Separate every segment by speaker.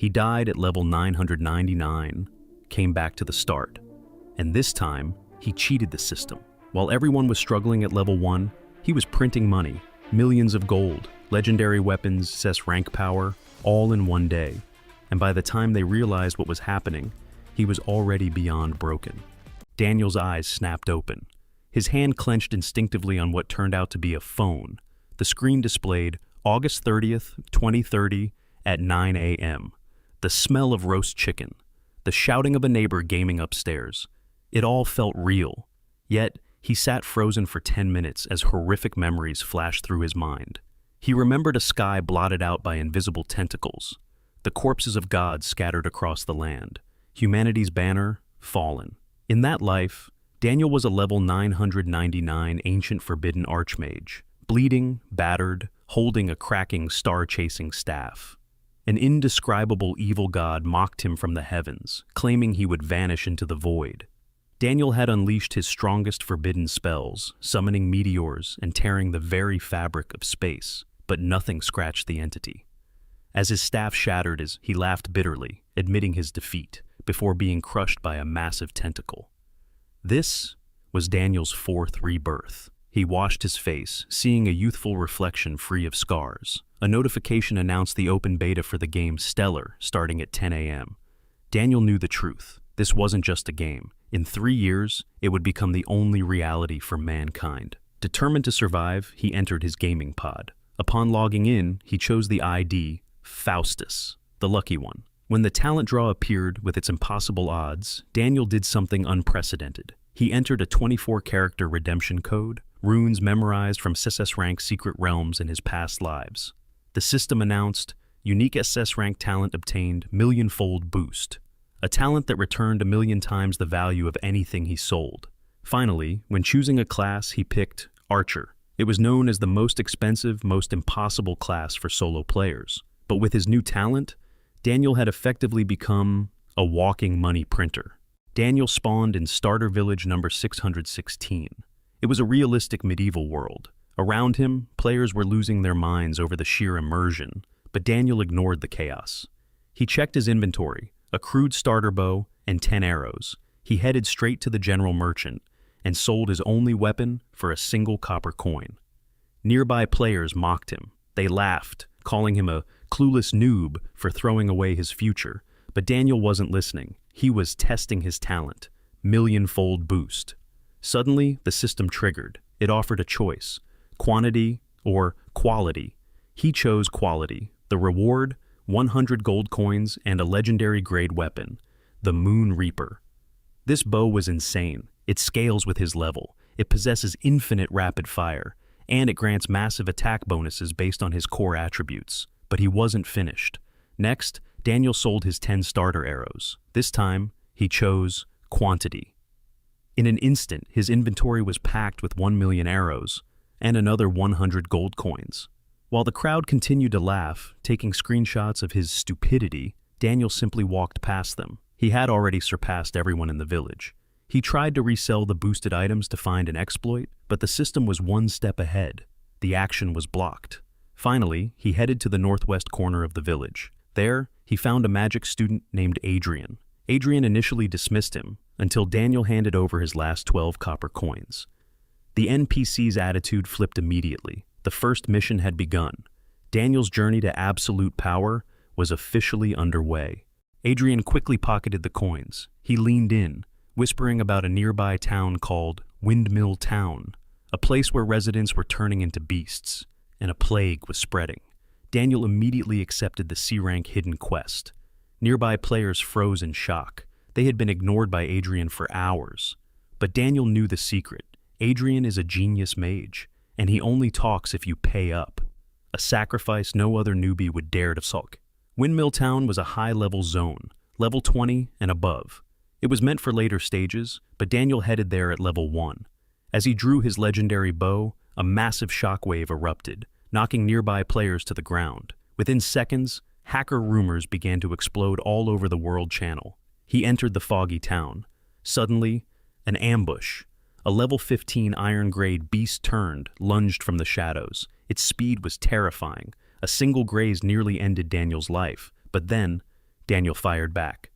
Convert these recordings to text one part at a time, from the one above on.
Speaker 1: He died at level 999, came back to the start. And this time, he cheated the system. While everyone was struggling at level 1, he was printing money, millions of gold, legendary weapons, SS rank power, all in one day. And by the time they realized what was happening, he was already beyond broken. Daniel's eyes snapped open. His hand clenched instinctively on what turned out to be a phone. The screen displayed August 30th, 2030 at 9 a.m. The smell of roast chicken, the shouting of a neighbor gaming upstairs. It all felt real. Yet, he sat frozen for 10 minutes as horrific memories flashed through his mind. He remembered a sky blotted out by invisible tentacles, the corpses of gods scattered across the land, humanity's banner fallen. In that life, Daniel was a level 999 ancient forbidden archmage, bleeding, battered, holding a cracking star-chasing staff. An indescribable evil god mocked him from the heavens, claiming he would vanish into the void. Daniel had unleashed his strongest forbidden spells, summoning meteors and tearing the very fabric of space, but nothing scratched the entity. As his staff shattered, he laughed bitterly, admitting his defeat, before being crushed by a massive tentacle. This was Daniel's fourth rebirth. He washed his face, seeing a youthful reflection free of scars. A notification announced the open beta for the game Stellar, starting at 10 a.m. Daniel knew the truth. This wasn't just a game. In 3 years, it would become the only reality for mankind. Determined to survive, he entered his gaming pod. Upon logging in, he chose the ID Faustus, the lucky one. When the talent draw appeared with its impossible odds, Daniel did something unprecedented. He entered a 24-character redemption code, runes memorized from SSS rank secret realms in his past lives. The system announced, unique SS rank talent obtained, million-fold boost. A talent that returned 1,000,000 times the value of anything he sold. Finally, when choosing a class, he picked Archer. It was known as the most expensive, most impossible class for solo players. But with his new talent, Daniel had effectively become a walking money printer. Daniel spawned in starter village number 616. It was a realistic medieval world. Around him, players were losing their minds over the sheer immersion, but Daniel ignored the chaos. He checked his inventory, a crude starter bow, and 10 arrows. He headed straight to the general merchant and sold his only weapon for a single copper coin. Nearby players mocked him. They laughed, calling him a clueless noob for throwing away his future. But Daniel wasn't listening. He was testing his talent. Million-fold boost. Suddenly, the system triggered. It offered a choice. Quantity or quality. He chose quality. The reward, 100 gold coins and a legendary grade weapon, the Moon Reaper. This bow was insane. It scales with his level. It possesses infinite rapid fire, and it grants massive attack bonuses based on his core attributes. But he wasn't finished. Next, Daniel sold his 10 starter arrows. This time, he chose quantity. In an instant, his inventory was packed with 1,000,000 arrows and another 100 gold coins. While the crowd continued to laugh, taking screenshots of his stupidity, Daniel simply walked past them. He had already surpassed everyone in the village. He tried to resell the boosted items to find an exploit, but the system was one step ahead. The action was blocked. Finally, he headed to the northwest corner of the village. There, he found a magic student named Adrian. Adrian initially dismissed him, until Daniel handed over his last 12 copper coins. The NPC's attitude flipped immediately. The first mission had begun. Daniel's journey to absolute power was officially underway. Adrian quickly pocketed the coins. He leaned in, whispering about a nearby town called Windmill Town, a place where residents were turning into beasts, and a plague was spreading. Daniel immediately accepted the C-rank hidden quest. Nearby players froze in shock. They had been ignored by Adrian for hours. But Daniel knew the secret. Adrian is a genius mage, and he only talks if you pay up. A sacrifice no other newbie would dare to sulk. Windmill Town was a high-level zone, level 20 and above. It was meant for later stages, but Daniel headed there at level 1. As he drew his legendary bow, a massive shockwave erupted, knocking nearby players to the ground. Within seconds, hacker rumors began to explode all over the world channel. He entered the foggy town. Suddenly, an ambush. A level 15 iron-grade beast turned, lunged from the shadows. Its speed was terrifying. A single graze nearly ended Daniel's life. But then, Daniel fired back.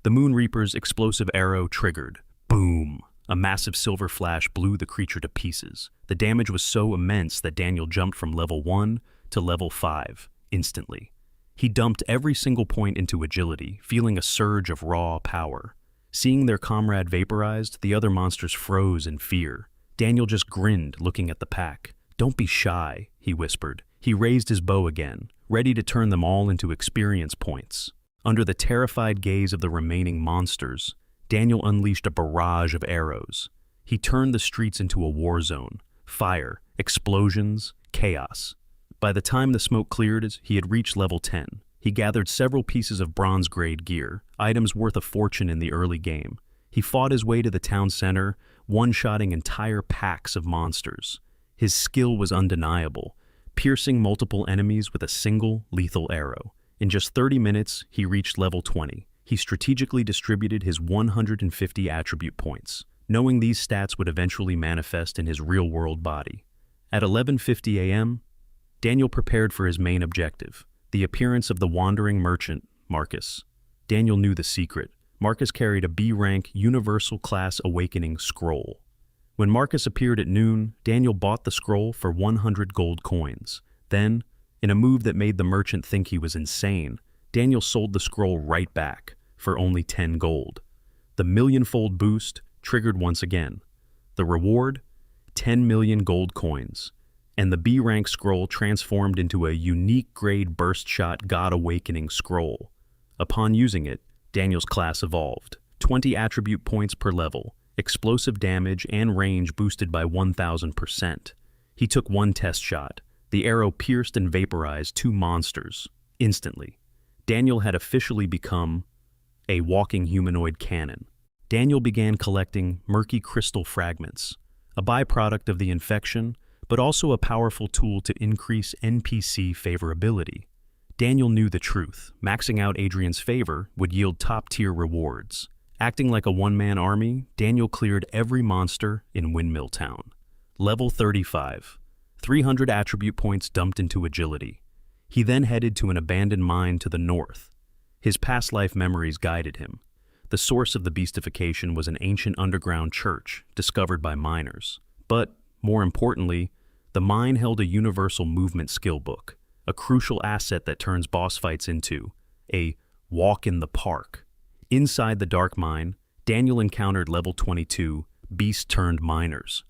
Speaker 1: The Moon Reaper's explosive arrow triggered. Boom! A massive silver flash blew the creature to pieces. The damage was so immense that Daniel jumped from level 1 to level 5 instantly. He dumped every single point into agility, feeling a surge of raw power. Seeing their comrade vaporized, the other monsters froze in fear. Daniel just grinned, looking at the pack. "Don't be shy," he whispered. He raised his bow again, ready to turn them all into experience points. Under the terrified gaze of the remaining monsters, Daniel unleashed a barrage of arrows. He turned the streets into a war zone. Fire, explosions, chaos. By the time the smoke cleared, he had reached level 10. He gathered several pieces of bronze-grade gear, items worth a fortune in the early game. He fought his way to the town center, one-shotting entire packs of monsters. His skill was undeniable, piercing multiple enemies with a single lethal arrow. In just 30 minutes, he reached level 20. He strategically distributed his 150 attribute points, knowing these stats would eventually manifest in his real-world body. At 11:50 a.m., Daniel prepared for his main objective, the appearance of the wandering merchant, Marcus. Daniel knew the secret. Marcus carried a B-rank Universal Class Awakening scroll. When Marcus appeared at noon, Daniel bought the scroll for 100 gold coins. Then, in a move that made the merchant think he was insane, Daniel sold the scroll right back for only 10 gold. The millionfold boost triggered once again. The reward? 10 million gold coins. And the B-rank scroll transformed into a unique grade burst shot God Awakening scroll. Upon using it, Daniel's class evolved. 20 attribute points per level, explosive damage and range boosted by 1000%. He took one test shot. The arrow pierced and vaporized 2 monsters instantly. Daniel had officially become a walking humanoid cannon. Daniel began collecting murky crystal fragments, a byproduct of the infection, but also a powerful tool to increase NPC favorability. Daniel knew the truth. Maxing out Adrian's favor would yield top-tier rewards. Acting like a one-man army, Daniel cleared every monster in Windmill Town. Level 35. 300 attribute points dumped into agility. He then headed to an abandoned mine to the north. His past life memories guided him. The source of the beastification was an ancient underground church discovered by miners. But, more importantly, the mine held a universal movement skill book, a crucial asset that turns boss fights into a walk in the park. Inside the dark mine, Daniel encountered level 22 beast-turned miners.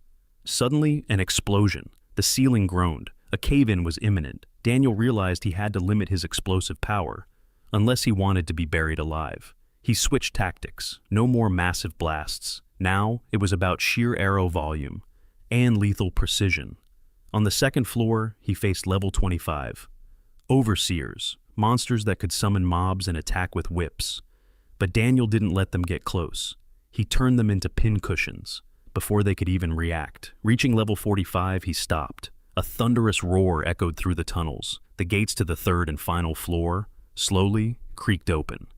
Speaker 1: Suddenly, an explosion. The ceiling groaned. A cave-in was imminent. Daniel realized he had to limit his explosive power, unless he wanted to be buried alive. He switched tactics. No more massive blasts. Now, it was about sheer arrow volume and lethal precision. On the second floor, he faced level 25. Overseers, monsters that could summon mobs and attack with whips. But Daniel didn't let them get close. He turned them into pincushions before they could even react. Reaching level 45, he stopped. A thunderous roar echoed through the tunnels. The gates to the third and final floor slowly creaked open.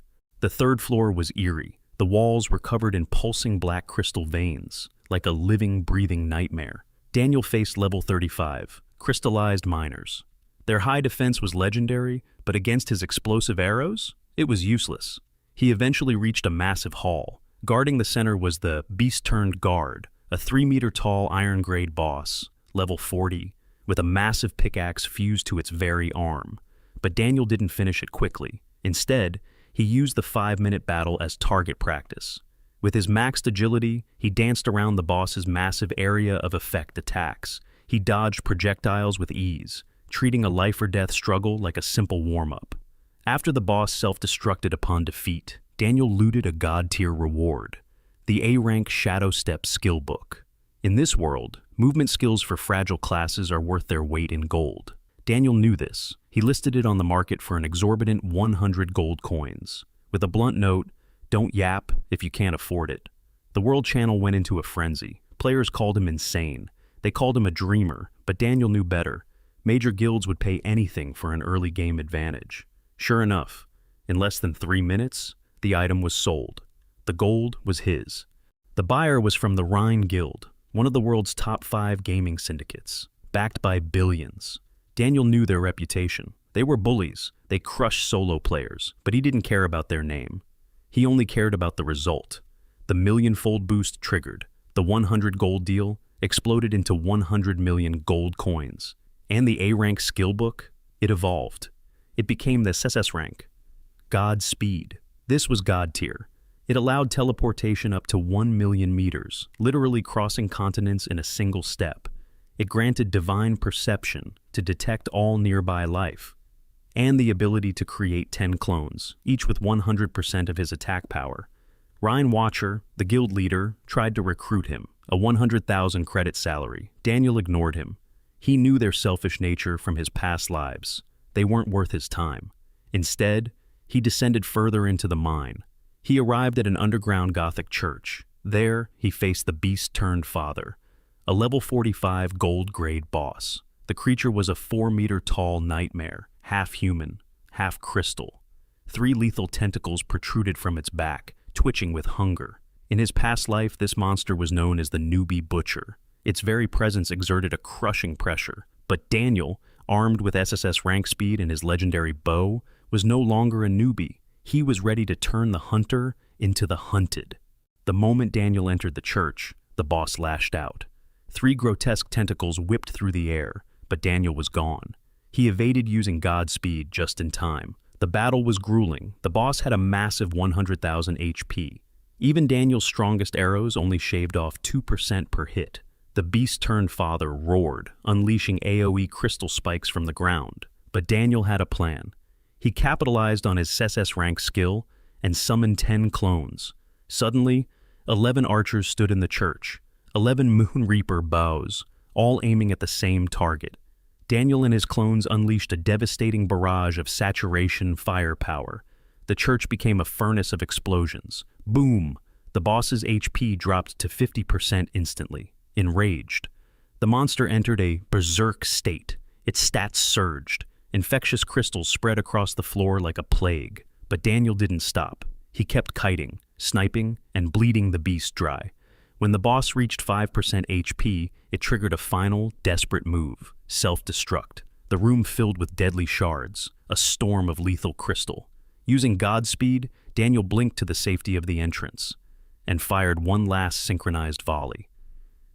Speaker 1: The third floor was eerie. The walls were covered in pulsing black crystal veins, like a living, breathing nightmare. Daniel faced level 35, crystallized miners. Their high defense was legendary, but against his explosive arrows, it was useless. He eventually reached a massive hall. Guarding the center was the Beast-Turned Guard, a 3-meter-tall iron-grade boss, level 40, with a massive pickaxe fused to its very arm. But Daniel didn't finish it quickly. Instead, he used the 5-minute battle as target practice. With his maxed agility, he danced around the boss's massive area of effect attacks. He dodged projectiles with ease, treating a life-or-death struggle like a simple warm-up. After the boss self-destructed upon defeat, Daniel looted a god-tier reward, the A-rank Shadow Step skill book. In this world, movement skills for fragile classes are worth their weight in gold. Daniel knew this. He listed it on the market for an exorbitant 100 gold coins. With a blunt note, "Don't yap if you can't afford it." The World Channel went into a frenzy. Players called him insane. They called him a dreamer, but Daniel knew better. Major guilds would pay anything for an early game advantage. Sure enough, in less than 3 minutes, the item was sold. The gold was his. The buyer was from the Rhine Guild, one of the world's top 5 gaming syndicates, backed by billions. Daniel knew their reputation. They were bullies. They crushed solo players, but he didn't care about their name. He only cared about the result. The million-fold boost triggered. The 100 gold deal exploded into 100 million gold coins. And the A-rank skill book, it evolved. It became the SSS rank. God Speed. This was God tier. It allowed teleportation up to 1 million meters, literally crossing continents in a single step. It granted divine perception to detect all nearby life, and the ability to create 10 clones, each with 100% of his attack power. Ryan Watcher, the guild leader, tried to recruit him, a 100,000 credit salary. Daniel ignored him. He knew their selfish nature from his past lives. They weren't worth his time. Instead, he descended further into the mine. He arrived at an underground Gothic church. There, he faced the beast-turned-father, a level 45 gold-grade boss. The creature was a 4-meter-tall nightmare, half human, half crystal. 3 lethal tentacles protruded from its back, twitching with hunger. In his past life, this monster was known as the Newbie Butcher. Its very presence exerted a crushing pressure. But Daniel, armed with SSS rank speed and his legendary bow, was no longer a newbie. He was ready to turn the hunter into the hunted. The moment Daniel entered the church, the boss lashed out. 3 grotesque tentacles whipped through the air, but Daniel was gone. He evaded using Godspeed just in time. The battle was grueling. The boss had a massive 100,000 HP. Even Daniel's strongest arrows only shaved off 2% per hit. The beast-turned-father roared, unleashing AoE crystal spikes from the ground. But Daniel had a plan. He capitalized on his SSS rank skill and summoned 10 clones. Suddenly, 11 archers stood in the church, 11 Moon Reaper bows, all aiming at the same target. Daniel and his clones unleashed a devastating barrage of saturation firepower. The church became a furnace of explosions. Boom! The boss's HP dropped to 50% instantly. Enraged, the monster entered a berserk state. Its stats surged. Infectious crystals spread across the floor like a plague. But Daniel didn't stop. He kept kiting, sniping, and bleeding the beast dry. When the boss reached 5% HP, it triggered a final, desperate move: self-destruct. The room filled with deadly shards, a storm of lethal crystal. Using Godspeed, Daniel blinked to the safety of the entrance and fired one last synchronized volley.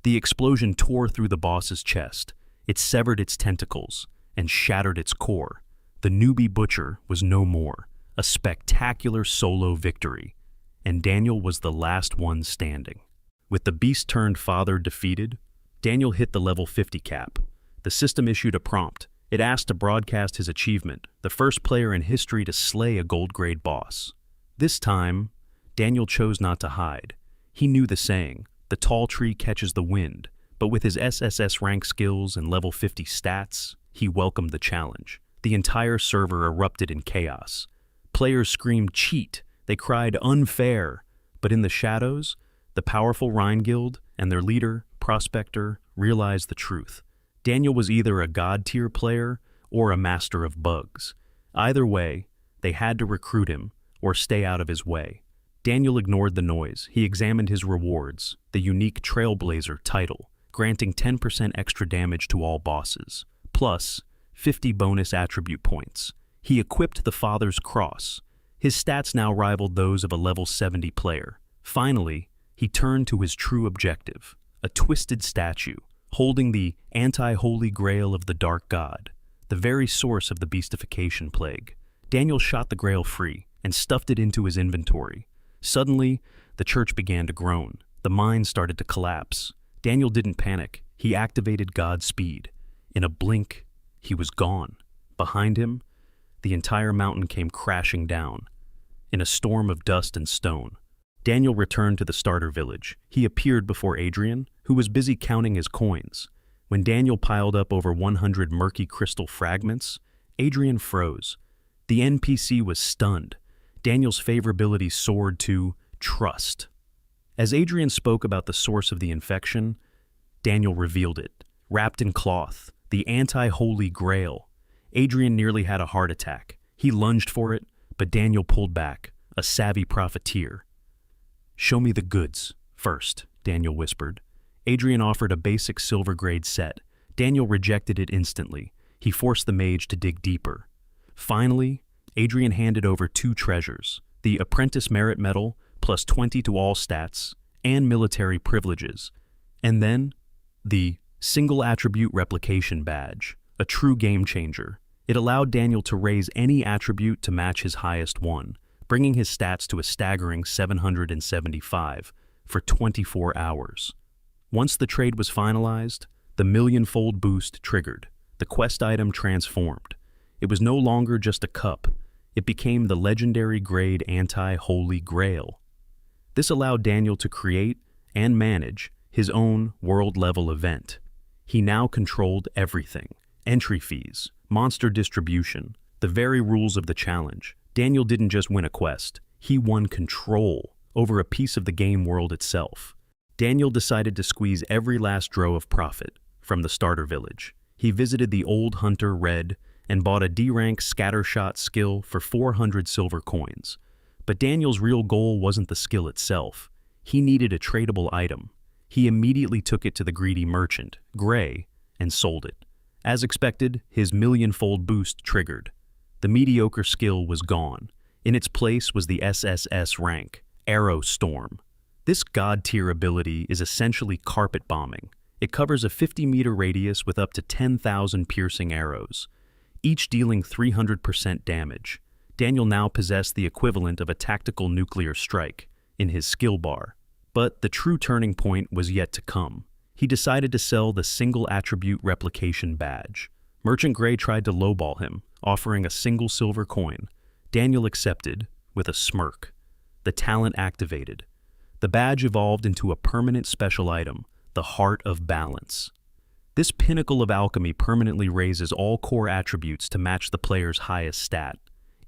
Speaker 1: The explosion tore through the boss's chest. It severed its tentacles and shattered its core. The Newbie Butcher was no more. A spectacular solo victory. And Daniel was the last one standing. With the beast-turned-father defeated, Daniel hit the level 50 cap. The system issued a prompt. It asked to broadcast his achievement, the first player in history to slay a gold-grade boss. This time, Daniel chose not to hide. He knew the saying, the tall tree catches the wind, but with his SSS rank skills and level 50 stats, he welcomed the challenge. The entire server erupted in chaos. Players screamed cheat, they cried unfair, but in the shadows, the powerful Rhine Guild and their leader, Prospector, realized the truth. Daniel was either a god-tier player or a master of bugs. Either way, they had to recruit him or stay out of his way. Daniel ignored the noise. He examined his rewards, the unique Trailblazer title, granting 10% extra damage to all bosses, plus 50 bonus attribute points. He equipped the Father's Cross. His stats now rivaled those of a level 70 player. Finally, he turned to his true objective, a twisted statue, holding the anti-holy grail of the Dark God, the very source of the beastification plague. Daniel shot the grail free and stuffed it into his inventory. Suddenly, the church began to groan. The mine started to collapse. Daniel didn't panic. He activated Godspeed. In a blink, he was gone. Behind him, the entire mountain came crashing down. In a storm of dust and stone, Daniel returned to the starter village. He appeared before Adrian, who was busy counting his coins. When Daniel piled up over 100 murky crystal fragments, Adrian froze. The NPC was stunned. Daniel's favorability soared to trust. As Adrian spoke about the source of the infection, Daniel revealed it. Wrapped in cloth, the anti-holy grail. Adrian nearly had a heart attack. He lunged for it, but Daniel pulled back, a savvy profiteer. "Show me the goods first," Daniel whispered. Adrian offered a basic silver-grade set. Daniel rejected it instantly. He forced the mage to dig deeper. Finally, Adrian handed over two treasures, the Apprentice Merit Medal, plus 20 to all stats, and military privileges, and then the Single Attribute Replication Badge, a true game changer. It allowed Daniel to raise any attribute to match his highest one, bringing his stats to a staggering 775 for 24 hours. Once the trade was finalized, the million-fold boost triggered. The quest item transformed. It was no longer just a cup. It became the legendary grade anti-Holy Grail. This allowed Daniel to create and manage his own world-level event. He now controlled everything: entry fees, monster distribution, the very rules of the challenge. Daniel didn't just win a quest, he won control over a piece of the game world itself. Daniel decided to squeeze every last drow of profit from the starter village. He visited the old hunter Red and bought a D-rank scattershot skill for 400 silver coins. But Daniel's real goal wasn't the skill itself. He needed a tradable item. He immediately took it to the greedy merchant, Gray, and sold it. As expected, his million-fold boost triggered. The mediocre skill was gone. In its place was the SSS rank, Arrow Storm. This god-tier ability is essentially carpet bombing. It covers a 50-meter radius with up to 10,000 piercing arrows, each dealing 300% damage. Daniel now possessed the equivalent of a tactical nuclear strike in his skill bar. But the true turning point was yet to come. He decided to sell the Single Attribute Replication Badge. Merchant Gray tried to lowball him, offering a single silver coin. Daniel accepted with a smirk. The talent activated. The badge evolved into a permanent special item, the Heart of Balance. This pinnacle of alchemy permanently raises all core attributes to match the player's highest stat.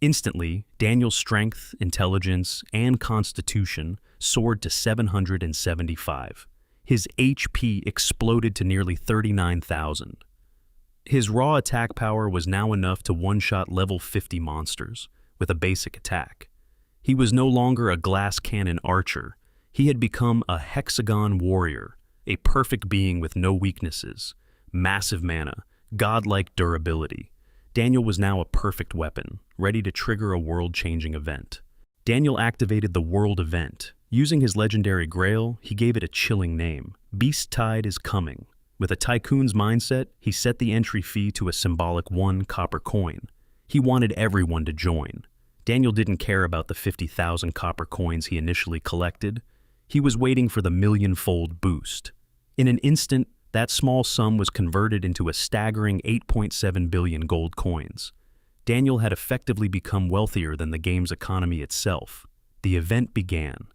Speaker 1: Instantly, Daniel's strength, intelligence, and constitution soared to 775. His HP exploded to nearly 39,000. His raw attack power was now enough to one-shot level 50 monsters with a basic attack. He was no longer a glass cannon archer. He had become a hexagon warrior, a perfect being with no weaknesses, massive mana, godlike durability. Daniel was now a perfect weapon, ready to trigger a world-changing event. Daniel activated the World Event. Using his legendary grail, he gave it a chilling name: Beast Tide is Coming. With a tycoon's mindset, he set the entry fee to a symbolic 1 copper coin. He wanted everyone to join. Daniel didn't care about the 50,000 copper coins he initially collected. He was waiting for the million-fold boost. In an instant, that small sum was converted into a staggering 8.7 billion gold coins. Daniel had effectively become wealthier than the game's economy itself. The event began.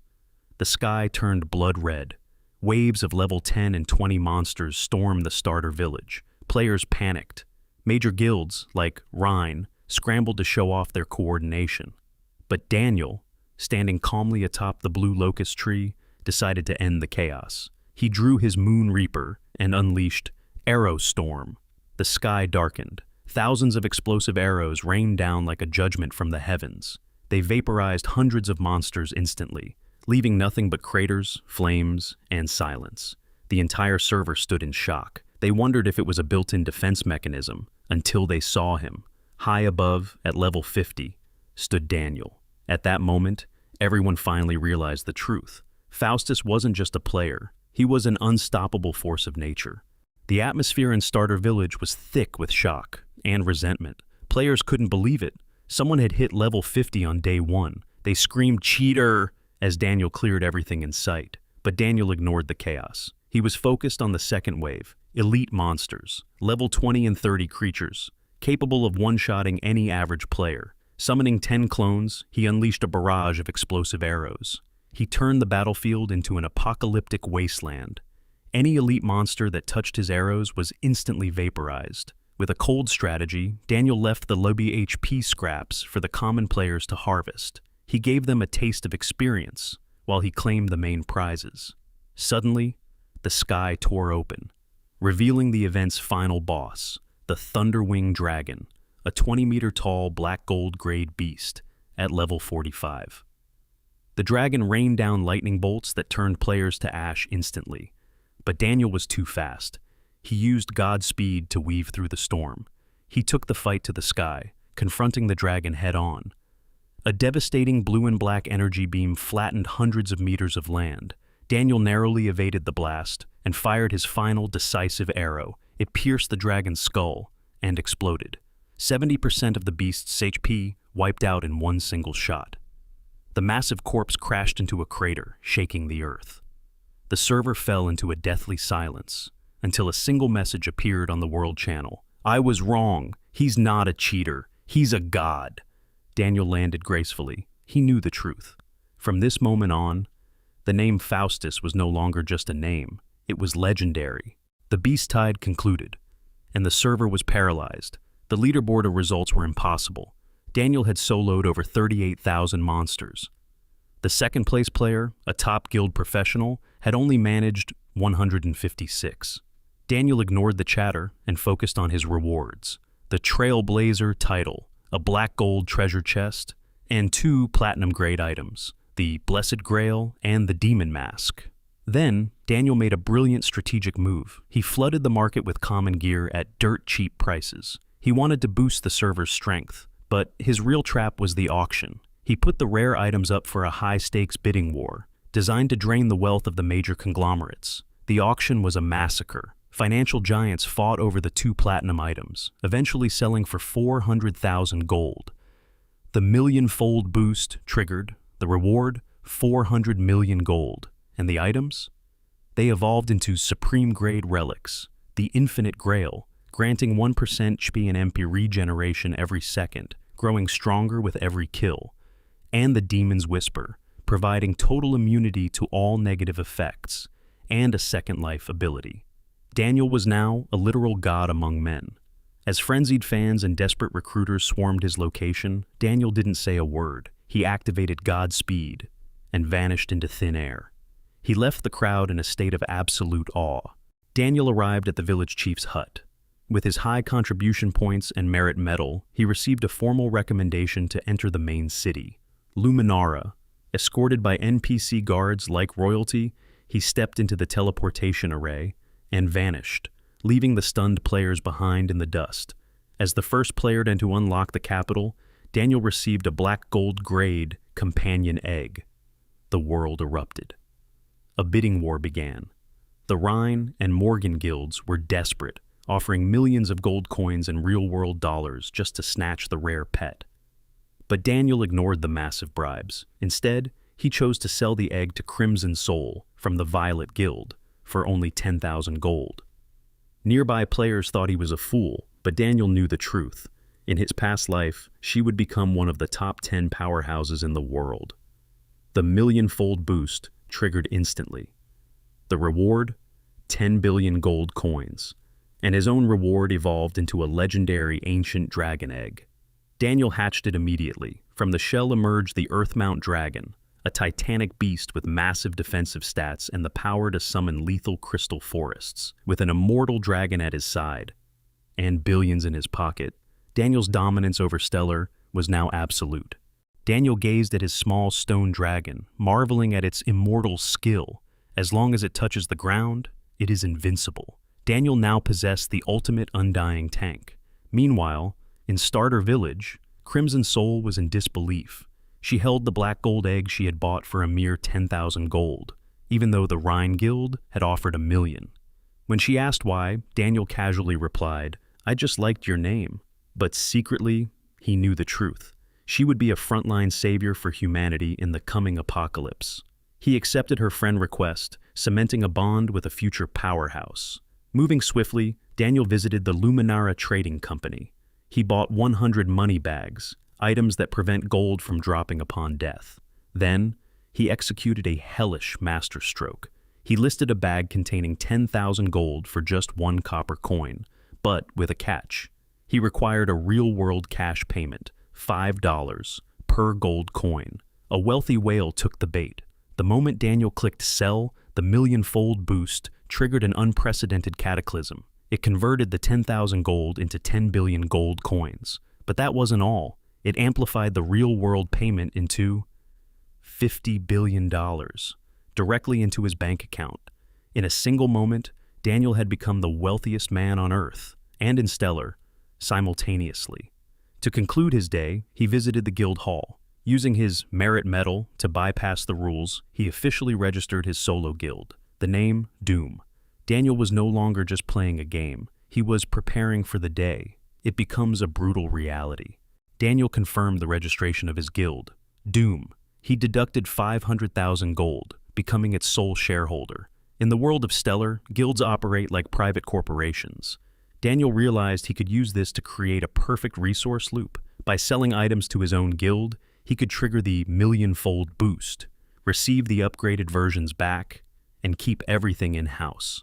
Speaker 1: The sky turned blood red. Waves of level 10 and 20 monsters stormed the starter village. Players panicked. Major guilds, like Rhine, scrambled to show off their coordination. But Daniel, standing calmly atop the blue locust tree, decided to end the chaos. He drew his Moon Reaper and unleashed Arrow Storm. The sky darkened. Thousands of explosive arrows rained down like a judgment from the heavens. They vaporized hundreds of monsters instantly, leaving nothing but craters, flames, and silence. The entire server stood in shock. They wondered if it was a built-in defense mechanism, until they saw him. High above, at level 50, stood Daniel. At that moment, everyone finally realized the truth. Faustus wasn't just a player. He was an unstoppable force of nature. The atmosphere in Starter Village was thick with shock and resentment. Players couldn't believe it. Someone had hit level 50 on day 1. They screamed "Cheater!" as Daniel cleared everything in sight. But Daniel ignored the chaos. He was focused on the second wave, elite monsters, level 20 and 30 creatures, capable of one-shotting any average player. Summoning 10 clones, he unleashed a barrage of explosive arrows. He turned the battlefield into an apocalyptic wasteland. Any elite monster that touched his arrows was instantly vaporized. With a cold strategy, Daniel left the lobby HP scraps for the common players to harvest. He gave them a taste of experience, while he claimed the main prizes. Suddenly, the sky tore open, revealing the event's final boss, the Thunderwing Dragon, a 20-meter-tall black-gold-grade beast at level 45. The dragon rained down lightning bolts that turned players to ash instantly. But Daniel was too fast. He used Godspeed to weave through the storm. He took the fight to the sky, confronting the dragon head-on. A devastating blue and black energy beam flattened hundreds of meters of land. Daniel narrowly evaded the blast and fired his final decisive arrow. It pierced the dragon's skull and exploded. 70% of the beast's HP wiped out in one single shot. The massive corpse crashed into a crater, shaking the earth. The server fell into a deathly silence until a single message appeared on the world channel. "I was wrong. He's not a cheater. He's a god." Daniel landed gracefully. He knew the truth. From this moment on, the name Faustus was no longer just a name. It was legendary. The beast tide concluded, and the server was paralyzed. The leaderboard of results were impossible. Daniel had soloed over 38,000 monsters. The second-place player, a top guild professional, had only managed 156. Daniel ignored the chatter and focused on his rewards: the Trailblazer title, a black gold treasure chest, and 2 platinum-grade items, the Blessed Grail and the Demon Mask. Then, Daniel made a brilliant strategic move. He flooded the market with common gear at dirt-cheap prices. He wanted to boost the server's strength, but his real trap was the auction. He put the rare items up for a high-stakes bidding war, designed to drain the wealth of the major conglomerates. The auction was a massacre. Financial giants fought over the 2 platinum items, eventually selling for 400,000 gold. The million-fold boost triggered. The reward, 400 million gold. And the items? They evolved into supreme-grade relics, the Infinite Grail, granting 1% HP and MP regeneration every second, growing stronger with every kill, and the Demon's Whisper, providing total immunity to all negative effects, and a second life ability. Daniel was now a literal god among men. As frenzied fans and desperate recruiters swarmed his location, Daniel didn't say a word. He activated Godspeed and vanished into thin air. He left the crowd in a state of absolute awe. Daniel arrived at the village chief's hut. With his high contribution points and merit medal, he received a formal recommendation to enter the main city. Luminara. Escorted by NPC guards like royalty, he stepped into the teleportation array and vanished, leaving the stunned players behind in the dust. As the first player to unlock the capital, Daniel received a black gold grade companion egg. The world erupted. A bidding war began. The Rhine and Morgan guilds were desperate, offering millions of gold coins and real-world dollars just to snatch the rare pet. But Daniel ignored the massive bribes. Instead, he chose to sell the egg to Crimson Soul from the Violet Guild for only 10,000 gold. Nearby players thought he was a fool, but Daniel knew the truth. In his past life, she would become one of the top 10 powerhouses in the world. The million-fold boost triggered instantly. The reward? 10 billion gold coins. And his own reward evolved into a legendary ancient dragon egg. Daniel hatched it immediately. From the shell emerged the Earthmount Dragon, a titanic beast with massive defensive stats and the power to summon lethal crystal forests. With an immortal dragon at his side and billions in his pocket, Daniel's dominance over Stellar was now absolute. Daniel gazed at his small stone dragon, marveling at its immortal skill. As long as it touches the ground, it is invincible. Daniel now possessed the ultimate undying tank. Meanwhile, in Starter Village, Crimson Soul was in disbelief. She held the black gold egg she had bought for a mere 10,000 gold, even though the Rhine Guild had offered 1 million. When she asked why, Daniel casually replied, "I just liked your name." But secretly, he knew the truth. She would be a frontline savior for humanity in the coming apocalypse. He accepted her friend request, cementing a bond with a future powerhouse. Moving swiftly, Daniel visited the Luminara Trading Company. He bought 100 money bags, items that prevent gold from dropping upon death. Then, he executed a hellish masterstroke. He listed a bag containing 10,000 gold for just 1 copper coin, but with a catch. He required a real-world cash payment, $5 per gold coin. A wealthy whale took the bait. The moment Daniel clicked sell, the million-fold boost triggered an unprecedented cataclysm. It converted the 10,000 gold into 10 billion gold coins. But that wasn't all. It amplified the real-world payment into $50 billion, directly into his bank account. In a single moment, Daniel had become the wealthiest man on Earth, and in Stellar, simultaneously. To conclude his day, he visited the guild hall. Using his merit medal to bypass the rules, he officially registered his solo guild. The name, Doom. Daniel was no longer just playing a game. He was preparing for the day. It becomes a brutal reality. Daniel confirmed the registration of his guild, Doom. He deducted 500,000 gold, becoming its sole shareholder. In the world of Stellar, guilds operate like private corporations. Daniel realized he could use this to create a perfect resource loop. By selling items to his own guild, he could trigger the million-fold boost, receive the upgraded versions back, and keep everything in-house.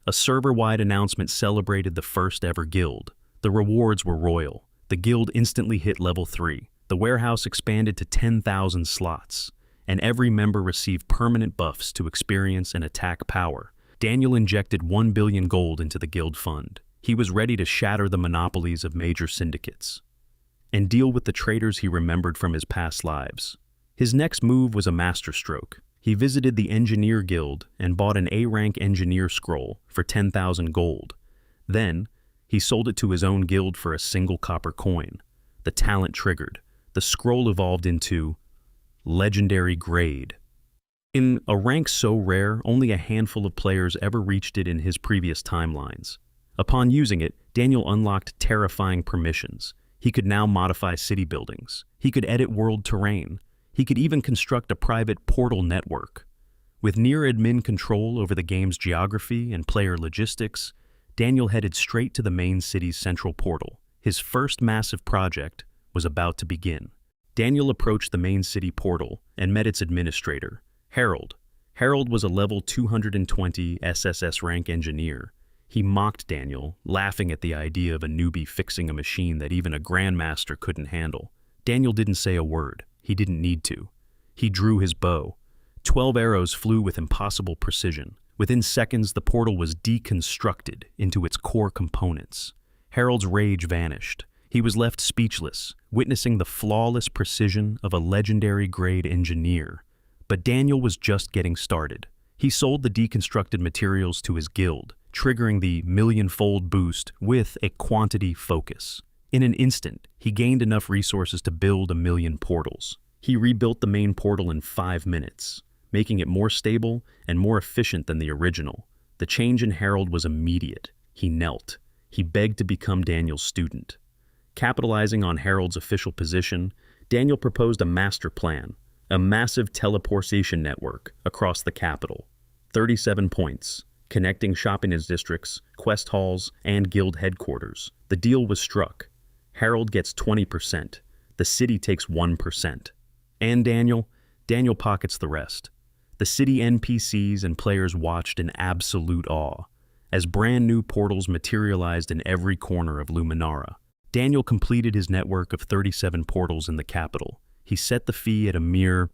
Speaker 1: A server-wide announcement celebrated the first-ever guild. The rewards were royal. The guild instantly hit level 3. The warehouse expanded to 10,000 slots, and every member received permanent buffs to experience and attack power. Daniel injected 1 billion gold into the guild fund. He was ready to shatter the monopolies of major syndicates and deal with the traitors he remembered from his past lives. His next move was a masterstroke. He visited the Engineer Guild and bought an A-rank engineer scroll for 10,000 gold. Then, he sold it to his own guild for a single copper coin. The talent triggered. The scroll evolved into Legendary Grade. In a rank so rare, only a handful of players ever reached it in his previous timelines. Upon using it, Daniel unlocked terrifying permissions. He could now modify city buildings. He could edit world terrain. He could even construct a private portal network. With near-admin control over the game's geography and player logistics, Daniel headed straight to the main city's central portal. His first massive project was about to begin. Daniel approached the main city portal and met its administrator, Harold. Harold was a level 220 SSS rank engineer. He mocked Daniel, laughing at the idea of a newbie fixing a machine that even a grandmaster couldn't handle. Daniel didn't say a word. He didn't need to. He drew his bow. 12 arrows flew with impossible precision. Within seconds, the portal was deconstructed into its core components. Harold's rage vanished. He was left speechless, witnessing the flawless precision of a legendary grade engineer. But Daniel was just getting started. He sold the deconstructed materials to his guild, triggering the million-fold boost with a quantity focus. In an instant, he gained enough resources to build 1 million portals. He rebuilt the main portal in 5 minutes, making it more stable and more efficient than the original. The change in Harold was immediate. He knelt. He begged to become Daniel's student. Capitalizing on Harold's official position, Daniel proposed a master plan, a massive teleportation network across the capital. 37 points, connecting shopping districts, quest halls, and guild headquarters. The deal was struck. Harold gets 20%. The city takes 1%. And Daniel pockets the rest. The city NPCs and players watched in absolute awe as brand new portals materialized in every corner of Luminara. Daniel completed his network of 37 portals in the capital. He set the fee at a mere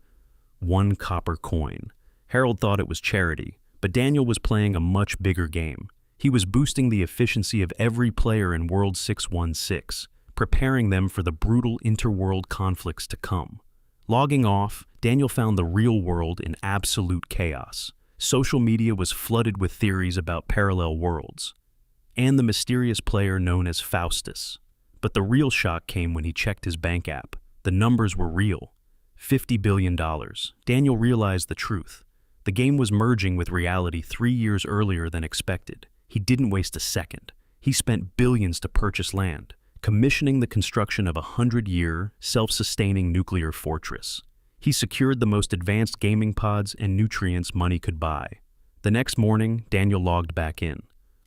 Speaker 1: 1 copper coin. Harold thought it was charity, but Daniel was playing a much bigger game. He was boosting the efficiency of every player in World 616, preparing them for the brutal interworld conflicts to come. Logging off, Daniel found the real world in absolute chaos. Social media was flooded with theories about parallel worlds, and the mysterious player known as Faustus. But the real shock came when he checked his bank app. The numbers were real. $50 billion. Daniel realized the truth. The game was merging with reality 3 years earlier than expected. He didn't waste a second. He spent billions to purchase land, commissioning the construction of a 100-year, self-sustaining nuclear fortress. He secured the most advanced gaming pods and nutrients money could buy. The next morning, Daniel logged back in.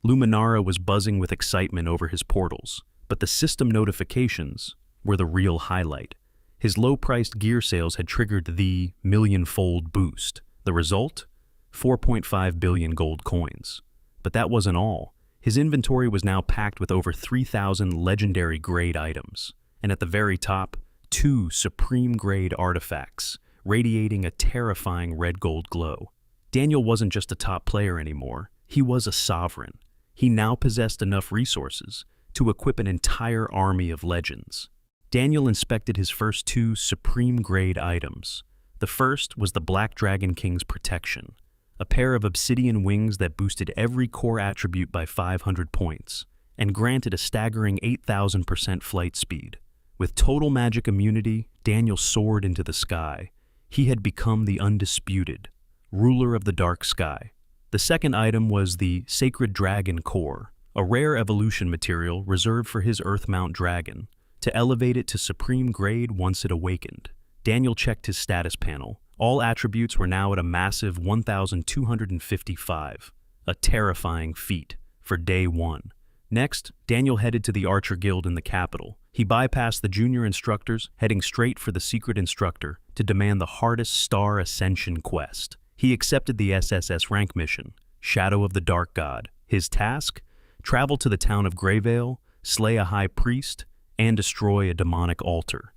Speaker 1: Luminara was buzzing with excitement over his portals, but the system notifications were the real highlight. His low-priced gear sales had triggered the million-fold boost. The result? 4.5 billion gold coins. But that wasn't all. His inventory was now packed with over 3,000 legendary grade items, and at the very top, 2 supreme grade artifacts, radiating a terrifying red-gold glow. Daniel wasn't just a top player anymore. He was a sovereign. He now possessed enough resources to equip an entire army of legends. Daniel inspected his first 2 supreme grade items. The first was the Black Dragon King's Protection, a pair of obsidian wings that boosted every core attribute by 500 points and granted a staggering 8,000% flight speed. With total magic immunity, Daniel soared into the sky. He had become the undisputed ruler of the dark sky. The second item was the Sacred Dragon Core, a rare evolution material reserved for his Earth-mount dragon, to elevate it to supreme grade once it awakened. Daniel checked his status panel. All attributes were now at a massive 1,255, a terrifying feat for day one. Next, Daniel headed to the Archer Guild in the capital. He bypassed the junior instructors, heading straight for the secret instructor to demand the hardest Star Ascension quest. He accepted the SSS rank mission, Shadow of the Dark God. His task? Travel to the town of Greyvale, slay a high priest, and destroy a demonic altar.